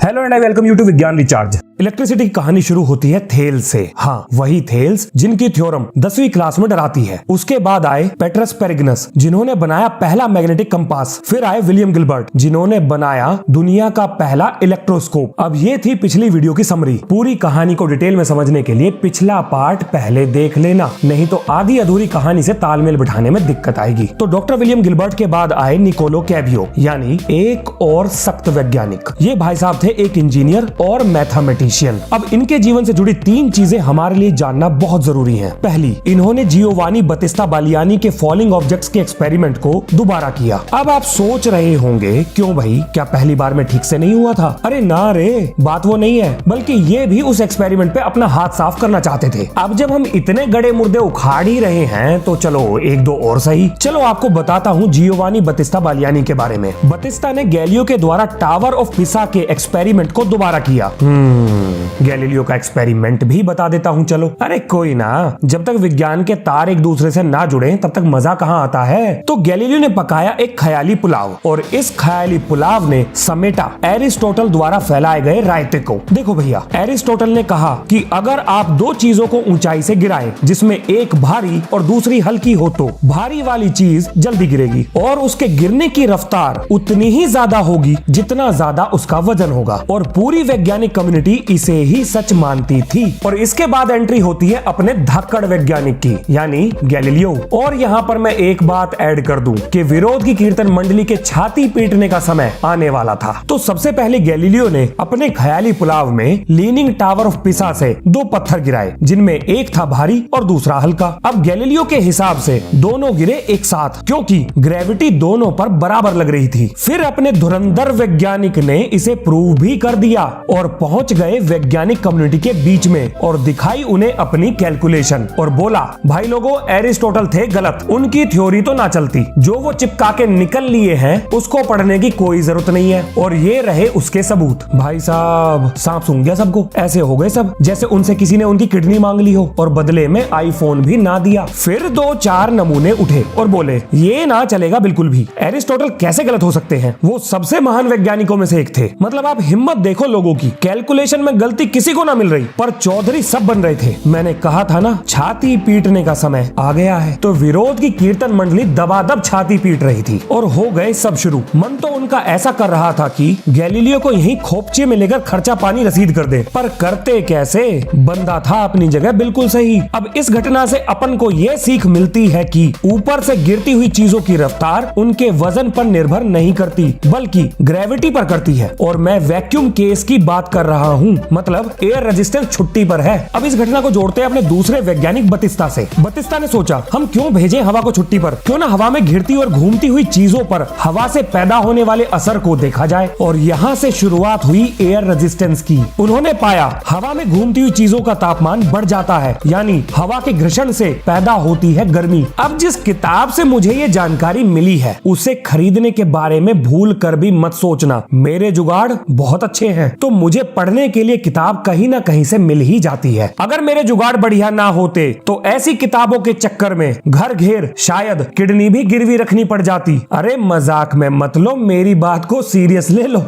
Hello and I welcome you to Vigyan Recharge. Electricity की कहानी शुरू होती है थेल्स से। हाँ, वही थेल्स जिनकी थ्योरम 10वीं क्लास में डराती है। उसके बाद आए पेट्रस पेरेग्रिनस जिन्होंने बनाया पहला मैग्नेटिक कंपास। फिर आए विलियम गिलबर्ट जिन्होंने बनाया दुनिया का पहला इलेक्ट्रोस्कोप। अब ये थी पिछली वीडियो की समरी। पूरी कहानी को डिटेल में समझने के लिए पिछला पार्ट पहले देख लेना, नहीं तो आधी अधूरी कहानी से तालमेल बिठाने में दिक्कत आएगी। तो डॉक्टर विलियम गिलबर्ट के बाद आए निकोलो कैवियो, यानी एक और सख्त वैज्ञानिक। ये भाई साहब थे एक इंजीनियर और मैथमेटिशियन। अब इनके जीवन से जुड़ी 3 चीजें हमारे लिए जानना बहुत जरूरी हैं। पहली, इन्होंने जियोवानी बतिस्ता बालियानी के फॉलिंग ऑब्जेक्ट्स के एक्सपेरिमेंट को दोबारा किया। अब आप सोच रहे होंगे क्यों भाई, क्या पहली बार में ठीक से नहीं हुआ था? अरे ना रे, बात वो नहीं है, बल्कि ये भी उस एक्सपेरिमेंट पे अपना हाथ साफ करना चाहते थे। अब जब हम इतने गड़े मुर्दे उखाड़ ही रहे हैं तो चलो एक दो और सही। चलो आपको बताता हूँ जियोवानी बतिस्ता बालियानी के बारे में। बतिस्ता ने गैलिलियो के द्वारा टावर ऑफ पिसा के एक्सपेरिमेंट को दोबारा किया। गैलीलियो का एक्सपेरिमेंट भी बता देता हूँ चलो। अरे कोई ना, जब तक विज्ञान के तार एक दूसरे से ना जुड़े तब तक मजा कहाँ आता है। तो गैलीलियो ने पकाया एक ख्याली पुलाव, और इस ख्याली पुलाव ने समेटा एरिस्टोटल द्वारा फैलाए गए रायते को। देखो भैया, एरिस्टोटल ने कहा कि अगर आप 2 चीजों को ऊंचाई से गिराएं जिसमें एक भारी और दूसरी हल्की हो तो भारी वाली चीज जल्दी गिरेगी और उसके गिरने की रफ्तार उतनी ही ज्यादा होगी जितना ज्यादा उसका वजन होगा। और पूरी वैज्ञानिक कम्युनिटी इसे ही सच मानती थी। और इसके बाद एंट्री होती है अपने धाकड़ वैज्ञानिक की, यानी गैलीलियो। और यहाँ पर मैं एक बात ऐड कर दूं कि विरोध की कीर्तन मंडली के छाती पीटने का समय आने वाला था। तो सबसे पहले गैलीलियो ने अपने ख्याली पुलाव में लीनिंग टावर ऑफ पिसा से 2 पत्थर गिराए, जिनमें एक था भारी और दूसरा हल्का। अब गैलीलियो के हिसाब से दोनों गिरे एक साथ, क्योंकि ग्रेविटी दोनों पर बराबर लग रही थी। फिर अपने धुरंधर वैज्ञानिक ने इसे प्रूव भी कर दिया और पहुंच गए वैज्ञानिक कम्युनिटी के बीच में और दिखाई उन्हें अपनी कैलकुलेशन और बोला, भाई लोगों, एरिस्टोटल थे गलत, उनकी थ्योरी तो ना चलती, जो वो चिपका के निकल लिए हैं उसको पढ़ने की कोई जरूरत नहीं है। और ये रहे उसके सबूत। भाई साहब, सांप सूंघ गया सबको। ऐसे हो गए सब जैसे उनसे किसी ने उनकी किडनी मांग ली हो और बदले में आईफोन भी ना दिया। फिर 2-4 नमूने उठे और बोले, ये ना चलेगा बिल्कुल भी, एरिस्टोटल कैसे गलत हो सकते हैं, वो सबसे महान वैज्ञानिकों में से एक थे। मतलब आप हिम्मत देखो लोगों की, कैलकुलेशन में गलती किसी को ना मिल रही, पर चौधरी सब बन रहे थे। मैंने कहा था ना, छाती पीटने का समय आ गया है। तो विरोध की कीर्तन मंडली दबादब छाती पीट रही थी और हो गए सब शुरू। मन तो उनका ऐसा कर रहा था कि गैलीलियो को यहीं खोपचे में लेकर खर्चा पानी रसीद कर दे, पर करते कैसे? बंदा था अपनी जगह बिल्कुल सही। अब इस घटना से अपन को यह सीख मिलती है कि ऊपर से गिरती हुई चीजों की रफ्तार उनके वजन पर निर्भर नहीं करती, बल्कि ग्रेविटी पर करती है। और मैं वैक्यूम केस की बात कर रहा हूँ, मतलब एयर रेजिस्टेंस छुट्टी पर है। अब इस घटना को जोड़ते हैं अपने दूसरे वैज्ञानिक बतिस्ता से। बतिस्ता ने सोचा, हम क्यों भेजें हवा को छुट्टी पर, क्यों ना हवा में घिरती और घूमती हुई चीजों पर हवा से पैदा होने वाले असर को देखा जाए। और यहाँ से शुरुआत हुई एयर रेजिस्टेंस की। उन्होंने पाया हवा में घूमती हुई चीजों का तापमान बढ़ जाता है, यानी हवा के घर्षण से पैदा होती है गर्मी। अब जिस किताब से मुझे ये जानकारी मिली है उसे खरीदने के बारे में भूल कर भी मत सोचना। मेरे जुगाड़ बहुत अच्छे हैं, तो मुझे पढ़ने के लिए किताब कहीं ना कहीं से मिल ही जाती है। अगर मेरे जुगाड़ बढ़िया ना होते तो ऐसी किताबों के चक्कर में घर घेर शायद किडनी भी गिरवी रखनी पड़ जाती। अरे मजाक में मत लो, मेरी बात को सीरियस ले लो।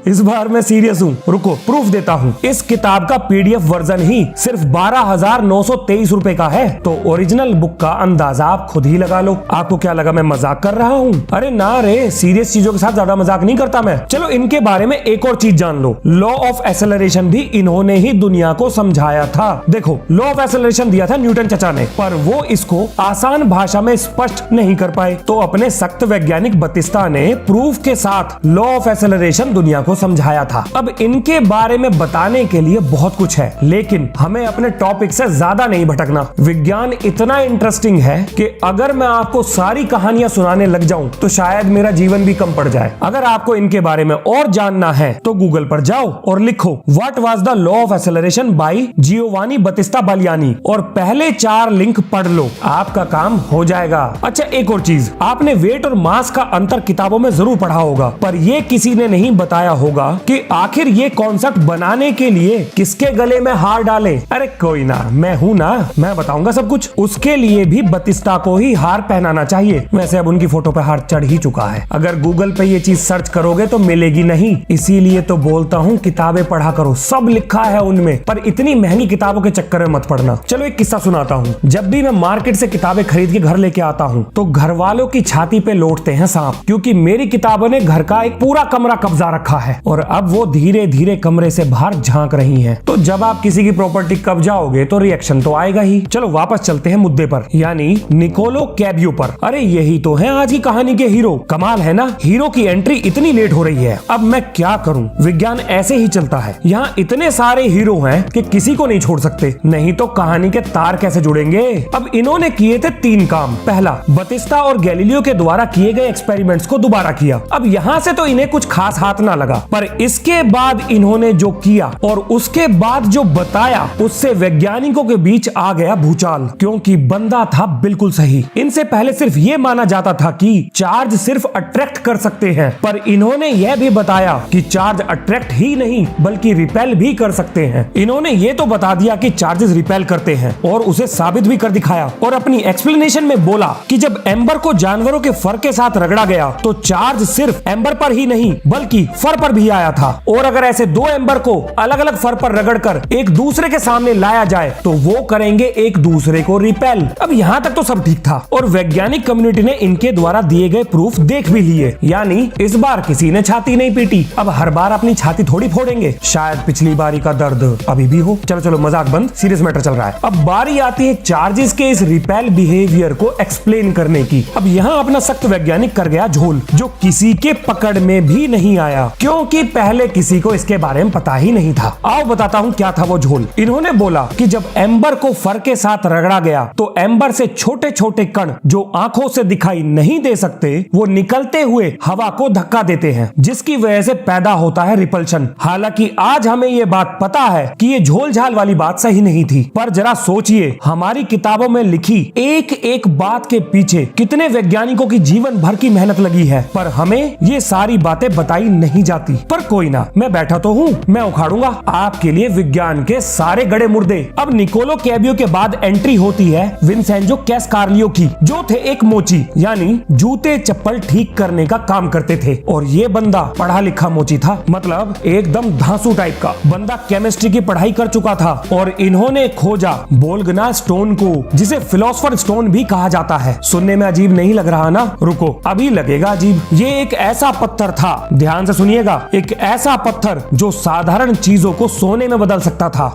इस बार मैं सीरियस हूँ, रुको प्रूफ देता हूँ। इस किताब का PDF वर्जन ही सिर्फ 12,923 रुपए का है। तो ओरिजिनल बुक का अंदाजा आप खुद ही लगा लो। आपको क्या लगा मैं मजाक कर रहा हूँ? अरे ना रे, सीरियस चीजों के साथ ज्यादा मजाक नहीं करता मैं। चलो इनके बारे में एक और चीज जान लो। लॉ ऑफ एक्सेलरेशन भी इन्होंने ही दुनिया को समझाया था। देखो, लॉ ऑफ एक्सेलरेशन दिया था न्यूटन चचा ने, पर वो इसको आसान भाषा में स्पष्ट नहीं कर पाए। तो अपने सख्त वैज्ञानिक बतिस्ता ने प्रूफ के साथ लॉ ऑफ एक्सेलरेशन दुनिया को समझाया था। अब इनके बारे में बताने के लिए बहुत कुछ है, लेकिन हमें अपने टॉपिक से ज्यादा नहीं भटकना। विज्ञान इतना इंटरेस्टिंग है कि अगर मैं आपको सारी कहानियां सुनाने लग जाऊं तो शायद मेरा जीवन भी कम पड़ जाए। अगर आपको इनके बारे में और जानना है तो गूगल पर जाओ और लिखो what was the law of acceleration by Giovanni Battista Baliani, और पहले 4 लिंक पढ़ लो, आपका काम हो जाएगा। अच्छा, एक और चीज, आपने वेट और मास का अंतर किताबों में जरूर पढ़ा होगा, पर ये किसी ने नहीं बताया होगा कि आखिर ये कॉन्सेप्ट बनाने के लिए किसके गले में हार डाले। अरे कोई ना, मैं हूं ना, मैं बताऊंगा सब कुछ। उसके लिए भी बतिस्ता को ही हार पहनाना चाहिए। वैसे अब उनकी फोटो पे हार चढ़ ही चुका है, अगर गूगल पे ये चीज सर्च करोगे तो मिलेगी नहीं। इसीलिए तो बोलता हूँ किताबें पढ़ा करो, सब लिखा है उनमें, पर इतनी महंगी किताबों के चक्कर में मत पड़ना। चलो एक किस्सा सुनाता हूँ। जब भी मैं मार्केट से किताबें खरीद के घर लेके आता हूँ तो घर वालों की छाती पे लौटते हैं सांप, क्योंकि मेरी किताबों ने घर का एक पूरा कमरा कब्जा रखा है और अब वो धीरे धीरे कमरे से बाहर झांक रही हैं। तो जब आप किसी की प्रॉपर्टी कब्जाओगे तो रिएक्शन तो आएगा ही। चलो वापस चलते हैं मुद्दे पर, यानी निकोलो कैबियो पर। अरे यही तो है आज की कहानी के हीरो। कमाल है ना, हीरो की एंट्री इतनी लेट हो रही है। अब मैं क्या करूं, विज्ञान ऐसे ही चलता है। यहाँ इतने सारे हीरो हैं कि किसी को नहीं छोड़ सकते, नहीं तो कहानी के तार कैसे जुड़ेंगे। अब इन्होंने किए थे 3 काम। पहला, बतिस्ता और गैलीलियो के द्वारा किए गए एक्सपेरिमेंट्स को दोबारा किया। अब यहाँ से तो इन्हें कुछ खास हाथ ना लगा, पर इसके बाद इन्होंने जो किया और उसके बाद जो बताया, उससे वैज्ञानिकों के बीच आ गया भूचाल, क्योंकि बंदा था बिल्कुल सही। इनसे पहले सिर्फ ये माना जाता था कि चार्ज सिर्फ अट्रैक्ट कर सकते हैं, पर इन्होंने यह भी बताया कि चार्ज अट्रैक्ट ही नहीं बल्कि रिपेल भी कर सकते हैं। इन्होंने ये तो बता दिया कि चार्जेस रिपेल करते हैं और उसे साबित भी कर दिखाया, और अपनी एक्सप्लेनेशन में बोला कि जब एम्बर को जानवरों के फर के साथ रगड़ा गया तो चार्ज सिर्फ एम्बर पर ही नहीं बल्कि फर पर भी आया था, और अगर ऐसे 2 एम्बर को अलग अलग फर पर रगड़कर एक दूसरे के सामने लाया जाए तो वो करेंगे एक दूसरे को रिपेल। अब यहाँ तक तो सब ठीक था और वैज्ञानिक कम्युनिटी ने इनके द्वारा दिए गए प्रूफ देख भी लिए, यानी इस बार किसी ने छाती नहीं पीटी। अब हर बार अपनी छाती थोड़ी फोड़ेंगे, शायद पिछली बारी का दर्द अभी भी हो। चलो चलो मजाक बंद, सीरियस मैटर चल रहा है। अब बारी आती है चार्जेस के इस रिपेल बिहेवियर को एक्सप्लेन करने की। अब यहाँ अपना सख्त वैज्ञानिक कर गया झोल, जो किसी के पकड़ में भी नहीं आया, क्योंकि पहले किसी को इसके बारे में पता ही नहीं था। आओ बताता हूँ क्या था वो झोल। इन्होंने बोला कि जब एम्बर को फर के साथ रगड़ा गया तो एम्बर से छोटे छोटे कण जो आंखों से दिखाई नहीं दे सकते, वो निकलते हुए हवा को धक्का देते हैं, जिसकी वजह से पैदा होता है रिपल्शन। हालांकि आज हमें ये बात पता है कि ये झोल झाल वाली बात सही नहीं थी, पर जरा सोचिए हमारी किताबों में लिखी एक एक बात के पीछे कितने वैज्ञानिकों की जीवन भर की मेहनत लगी है, पर हमें ये सारी बातें बताई नहीं जाती। पर कोई ना, मैं बैठा तो हूँ, मैं उखाड़ूंगा आपके लिए विज्ञान के सारे गड़े मुर्दे। अब निकोलो कैबियो के बाद एंट्री होती है विंसेंजो कैस्कारलियो की, जो थे एक मोची, यानी जूते चप्पल ठीक करने का काम करते थे। और ये बंदा पढ़ा लिखा मोची था, मतलब एकदम धांसू टाइप का बंदा। केमिस्ट्री की पढ़ाई कर चुका था और इन्होंने खोजा बोल्गना स्टोन को, जिसे फिलोसफर स्टोन भी कहा जाता है। सुनने में अजीब नहीं लग रहा ना? रुको, अभी लगेगा अजीब। ये एक ऐसा पत्थर था, ध्यान से सुनिएगा, एक ऐसा पत्थर जो साधारण चीजों को सोने में बदल सकता था।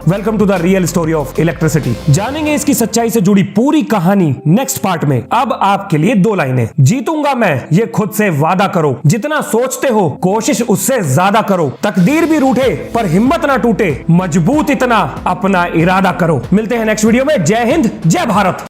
Welcome to the real story of electricity. जानेंगे इसकी सच्चाई से जुड़ी पूरी कहानी नेक्स्ट पार्ट में। अब आपके लिए 2 लाइनें। जीतूंगा मैं, ये खुद से वादा करो। जितना सोचते हो कोशिश उससे ज्यादा करो। तकदीर भी रूठे पर हिम्मत ना टूटे। मजबूत इतना अपना इरादा करो। मिलते हैं नेक्स्ट वीडियो में। जय हिंद, जय भारत।